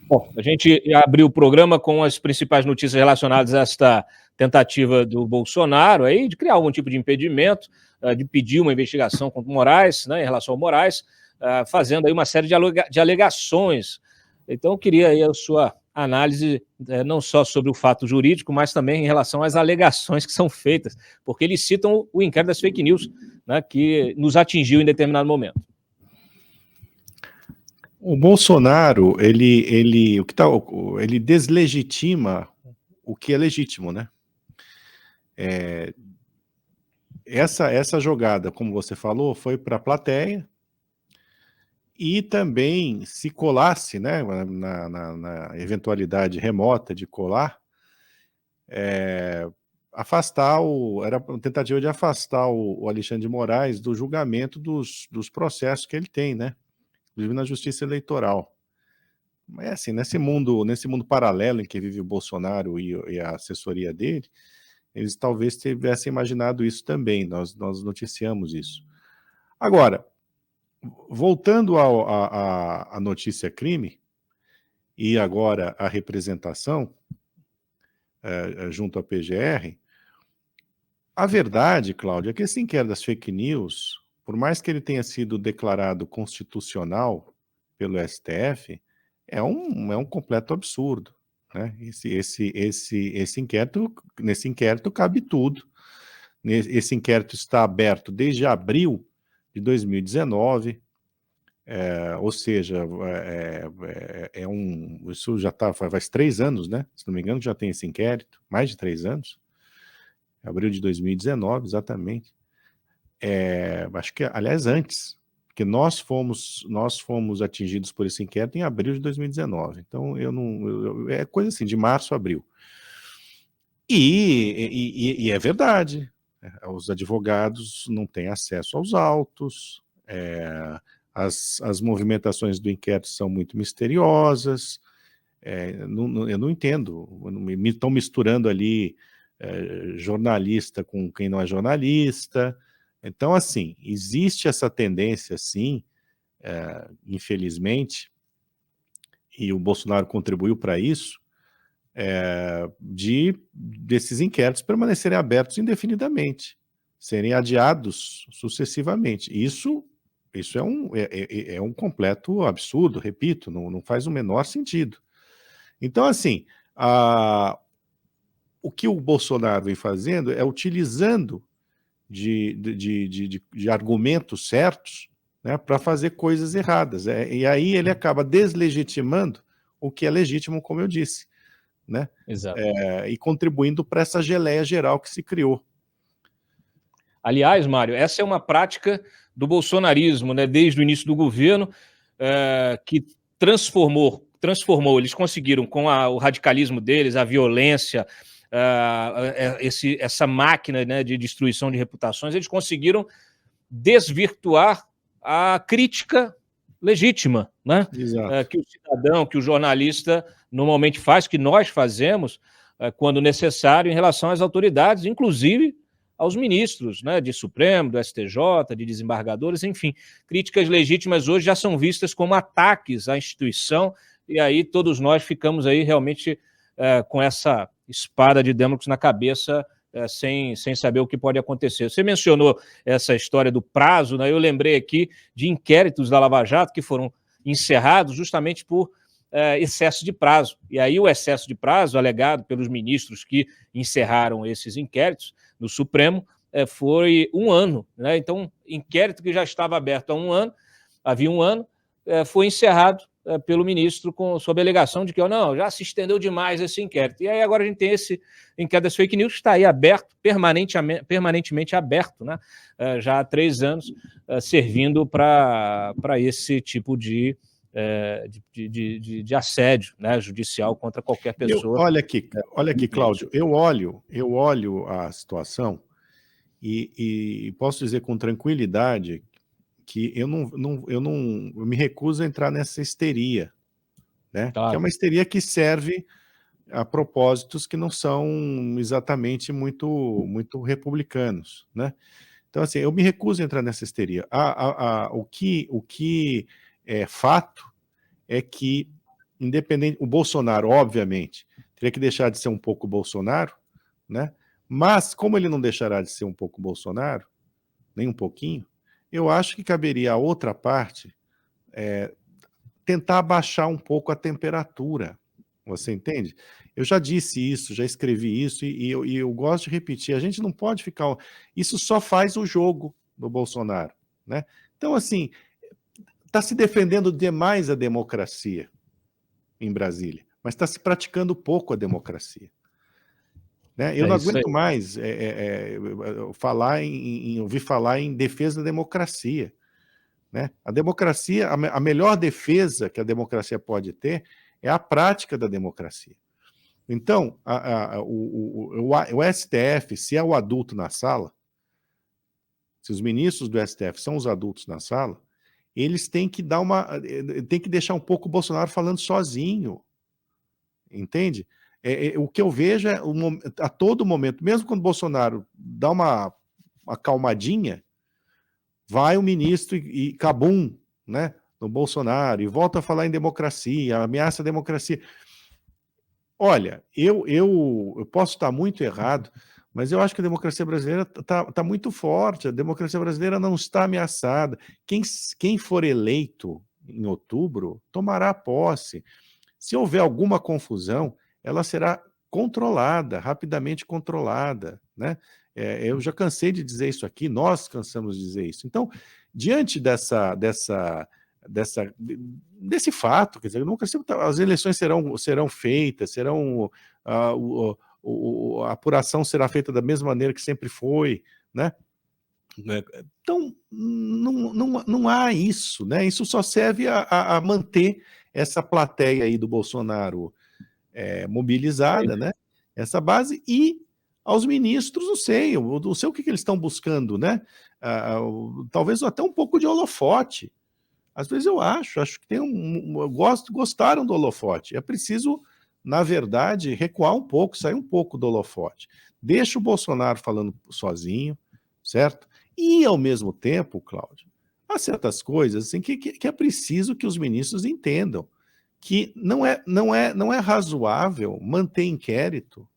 Bom, a gente abriu o programa com as principais notícias relacionadas a esta tentativa do Bolsonaro aí de criar algum tipo de impedimento, de pedir uma investigação contra o Moraes, né, em relação ao Moraes, fazendo aí uma série de alegações. Então, eu queria aí a sua análise, não só sobre o fato jurídico, mas também em relação às alegações que são feitas, porque eles citam o inquérito das fake news, né, que nos atingiu em determinado momento. O Bolsonaro, ele deslegitima o que é legítimo, né? Essa jogada, como você falou, foi para a plateia e também, se colasse, né, na eventualidade remota de colar, era uma tentativa de afastar o Alexandre de Moraes do julgamento dos processos que ele tem, né? Inclusive na justiça eleitoral. Mas assim, nesse mundo paralelo em que vive o Bolsonaro e a assessoria dele, eles talvez tivessem imaginado isso também, nós noticiamos isso. Agora, voltando à notícia crime, e agora à representação junto à PGR, a verdade, Cláudio, é que esse inquérito das fake news, por mais que ele tenha sido declarado constitucional pelo STF, é um completo absurdo, né? Nesse inquérito cabe tudo. Esse inquérito está aberto desde abril de 2019, ou seja, isso já faz 3 anos, né? Se não me engano, já tem esse inquérito, mais de 3 anos. Abril de 2019, exatamente. Acho que, aliás, antes, porque nós fomos atingidos por esse inquérito em abril de 2019. Então, é coisa assim, de março a abril. E é verdade, os advogados não têm acesso aos autos, as movimentações do inquérito são muito misteriosas, eu não entendo, estão misturando ali jornalista com quem não é jornalista. Então, assim, existe essa tendência, sim, infelizmente, e o Bolsonaro contribuiu para isso, desses inquéritos permanecerem abertos indefinidamente, serem adiados sucessivamente. Isso é um completo absurdo, repito, não faz o menor sentido. Então, assim, o que o Bolsonaro vem fazendo é utilizando de argumentos certos, né, para fazer coisas erradas. E aí ele acaba deslegitimando o que é legítimo, como eu disse, né? Exato. E contribuindo para essa geleia geral que se criou. Aliás, Mário, essa é uma prática do bolsonarismo, né, desde o início do governo, que transformou, eles conseguiram, com o radicalismo deles, a violência, essa máquina, né, de destruição de reputações, eles conseguiram desvirtuar a crítica legítima, né? Que o cidadão, que o jornalista normalmente faz, que nós fazemos, quando necessário, em relação às autoridades, inclusive aos ministros, né, de Supremo, do STJ, de desembargadores, enfim. Críticas legítimas hoje já são vistas como ataques à instituição, e aí todos nós ficamos aí realmente com essa espada de Damocles na cabeça, sem saber o que pode acontecer. Você mencionou essa história do prazo, né? Eu lembrei aqui de inquéritos da Lava Jato que foram encerrados justamente por excesso de prazo. E aí o excesso de prazo, alegado pelos ministros que encerraram esses inquéritos no Supremo, foi 1 ano, né? Então, inquérito que já estava aberto havia um ano, foi encerrado pelo ministro sob a alegação de que não, já se estendeu demais esse inquérito. E aí agora a gente tem esse inquérito das fake news que está aí aberto, permanentemente aberto, né? Já há 3 anos, servindo para esse tipo de assédio, né, judicial contra qualquer pessoa. Olha aqui, Cláudio, eu olho a situação e posso dizer com tranquilidade que eu me recuso a entrar nessa histeria, né? Claro. Que é uma histeria que serve a propósitos que não são exatamente muito republicanos, né? Então, assim, eu me recuso a entrar nessa histeria. O que é fato é que independente, o Bolsonaro, obviamente, teria que deixar de ser um pouco Bolsonaro, né? Mas, como ele não deixará de ser um pouco Bolsonaro, nem um pouquinho, eu acho que caberia a outra parte tentar abaixar um pouco a temperatura. Você entende? Eu já disse isso, já escrevi isso, e eu gosto de repetir. A gente não pode ficar... Isso só faz o jogo do Bolsonaro, né? Então, assim, está se defendendo demais a democracia em Brasília, mas está se praticando pouco a democracia. Né? Eu não aguento mais ouvir falar em defesa da democracia. Né? A democracia, a melhor defesa que a democracia pode ter é a prática da democracia. Então, o STF, se é o adulto na sala, se os ministros do STF são os adultos na sala, eles têm que deixar um pouco o Bolsonaro falando sozinho. Entende? O que eu vejo é, a todo momento, mesmo quando o Bolsonaro dá uma acalmadinha, vai o ministro e cabum, né, no Bolsonaro, e volta a falar em democracia, ameaça a democracia. Olha, eu posso estar muito errado, mas eu acho que a democracia brasileira está muito forte, a democracia brasileira não está ameaçada. Quem for eleito em outubro tomará posse. Se houver alguma confusão, ela será controlada, rapidamente controlada, né? Eu já cansei de dizer isso aqui, nós cansamos de dizer isso. Então, diante desse fato, quer dizer, as eleições serão feitas, a apuração será feita da mesma maneira que sempre foi, né? Então, não há isso, né? Isso só serve a manter essa plateia aí do Bolsonaro mobilizada, né? Essa base, e aos ministros, não sei o que eles estão buscando, né? Talvez até um pouco de holofote. Às vezes eu acho que tem gostaram do holofote. É preciso, na verdade, recuar um pouco, sair um pouco do holofote. Deixa o Bolsonaro falando sozinho, certo? E, ao mesmo tempo, Cláudio, há certas coisas assim, que é preciso que os ministros entendam que não é razoável manter inquérito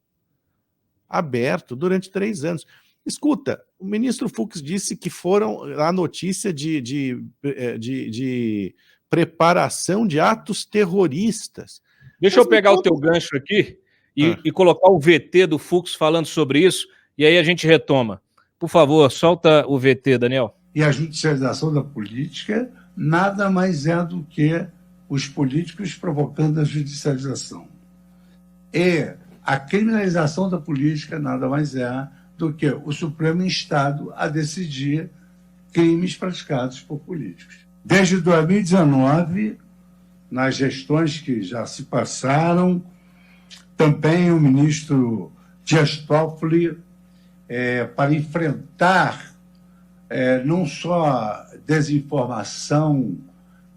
aberto durante 3 anos. Escuta, o ministro Fux disse que foram a notícia de preparação de atos terroristas. Deixa eu pegar o teu gancho aqui e colocar o VT do Fux falando sobre isso, e aí a gente retoma. Por favor, solta o VT, Daniel. E a judicialização da política nada mais é do que os políticos provocando a judicialização. E a criminalização da política nada mais é do que o Supremo instado a decidir crimes praticados por políticos. Desde 2019, nas gestões que já se passaram, também o ministro Dias Toffoli, para enfrentar não só desinformação,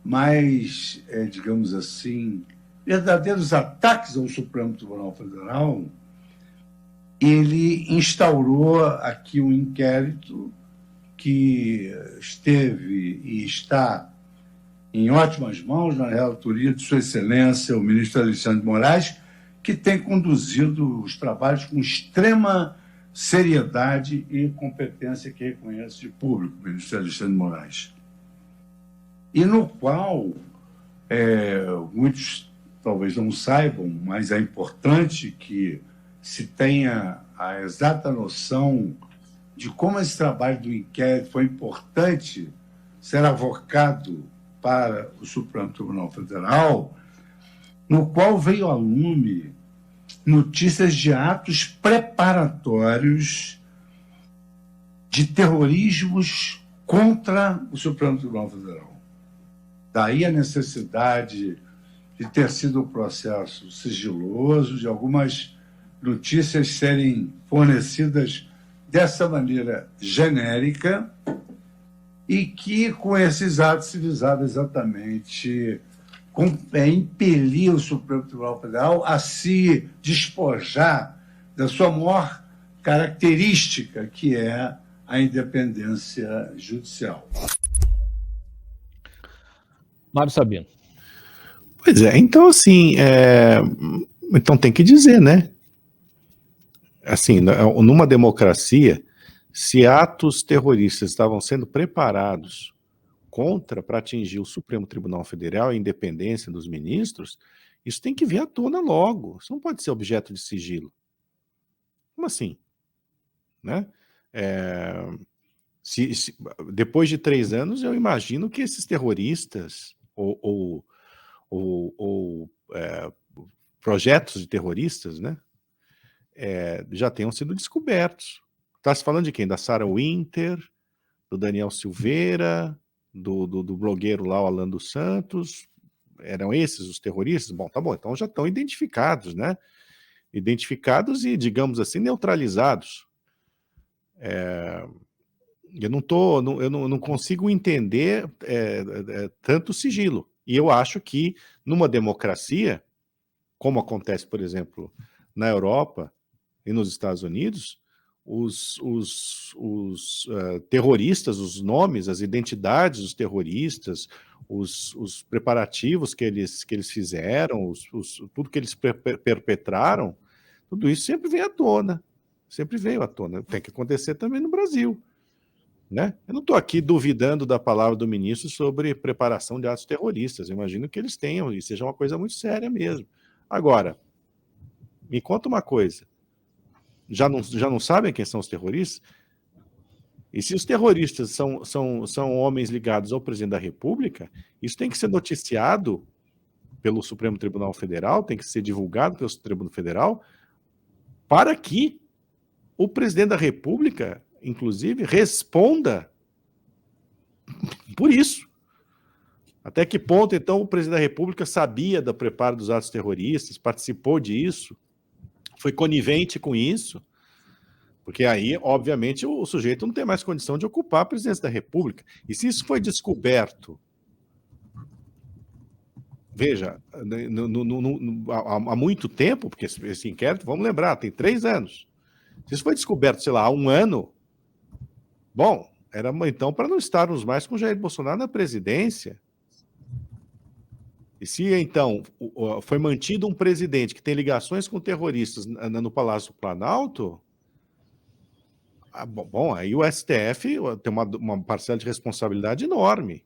mas, digamos assim, verdadeiros ataques ao Supremo Tribunal Federal, ele instaurou aqui um inquérito que esteve e está em ótimas mãos, na relatoria de Sua Excelência, o ministro Alexandre de Moraes, que tem conduzido os trabalhos com extrema seriedade e competência que reconhece de público, o ministro Alexandre de Moraes. E no qual, muitos talvez não saibam, mas é importante que se tenha a exata noção de como esse trabalho do inquérito foi importante ser avocado para o Supremo Tribunal Federal, no qual veio a lume notícias de atos preparatórios de terrorismos contra o Supremo Tribunal Federal. Daí a necessidade de ter sido um processo sigiloso, de algumas notícias serem fornecidas dessa maneira genérica, e que, com esses atos, se visava exatamente impelir o Supremo Tribunal Federal a se despojar da sua maior característica, que é a independência judicial. Mário Sabino. Pois é, então assim, então tem que dizer, né? Assim, numa democracia, se atos terroristas estavam sendo preparados para atingir o Supremo Tribunal Federal e a independência dos ministros, isso tem que vir à tona logo. Isso não pode ser objeto de sigilo. Como assim? Né? Depois de 3 anos, eu imagino que esses terroristas ou projetos de terroristas, né, já tenham sido descobertos. Está se falando de quem? Da Sarah Winter, do Daniel Silveira, do blogueiro lá, o Alan dos Santos. Eram esses os terroristas? Bom, tá bom, então já estão identificados, né? Identificados e, digamos assim, neutralizados. Eu não consigo entender tanto sigilo. E eu acho que numa democracia, como acontece, por exemplo, na Europa e nos Estados Unidos, os terroristas, os nomes, as identidades dos terroristas, os preparativos que eles fizeram, tudo que eles perpetraram, tudo isso sempre vem à tona. Sempre veio à tona. Tem que acontecer também no Brasil. Né? Eu não estou aqui duvidando da palavra do ministro sobre preparação de atos terroristas. Eu imagino que eles tenham, e seja uma coisa muito séria mesmo. Agora, me conta uma coisa. Já não sabem quem são os terroristas? E se os terroristas são homens ligados ao presidente da República, isso tem que ser noticiado pelo Supremo Tribunal Federal, tem que ser divulgado pelo Supremo Federal, para que o presidente da República, inclusive, responda por isso. Até que ponto, então, o presidente da República sabia do preparo dos atos terroristas, participou disso, foi conivente com isso? Porque aí, obviamente, o sujeito não tem mais condição de ocupar a presidência da República. E se isso foi descoberto, veja, há muito tempo, porque esse inquérito, vamos lembrar, tem 3 anos. Se isso foi descoberto, sei lá, há 1 ano, bom, era então para não estarmos mais com Jair Bolsonaro na presidência. E se então foi mantido um presidente que tem ligações com terroristas no Palácio do Planalto, bom, aí o STF tem uma parcela de responsabilidade enorme.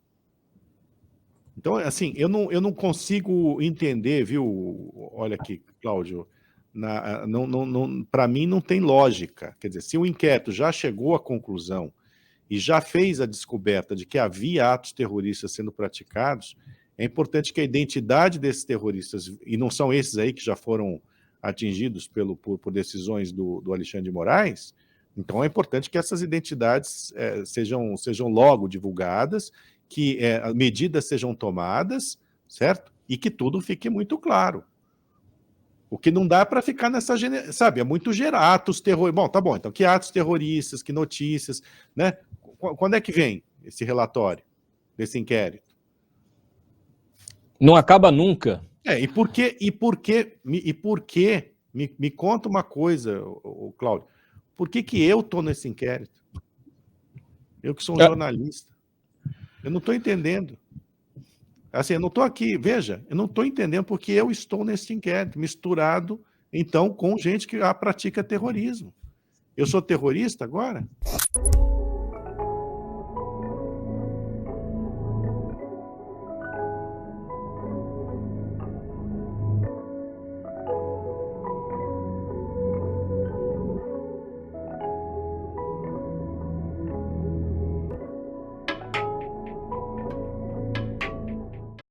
Então, assim, eu não consigo entender, viu? Olha aqui, Cláudio, para mim não tem lógica. Quer dizer, se o inquérito já chegou à conclusão e já fez a descoberta de que havia atos terroristas sendo praticados, é importante que a identidade desses terroristas, e não são esses aí que já foram atingidos por decisões do Alexandre de Moraes, então é importante que essas identidades sejam logo divulgadas, que medidas sejam tomadas, certo? E que tudo fique muito claro. O que não dá para ficar nessa... Sabe, é muito gerar atos terroristas. Bom, tá bom, então que atos terroristas, que notícias, né? Quando é que vem esse relatório, desse inquérito? Não acaba nunca. Me conta uma coisa, Cláudio. Por que eu estou nesse inquérito? Eu que sou um jornalista. Eu não estou entendendo. Assim, eu não estou aqui, veja, eu não estou entendendo porque eu estou nesse inquérito, misturado, então, com gente que pratica terrorismo. Eu sou terrorista agora?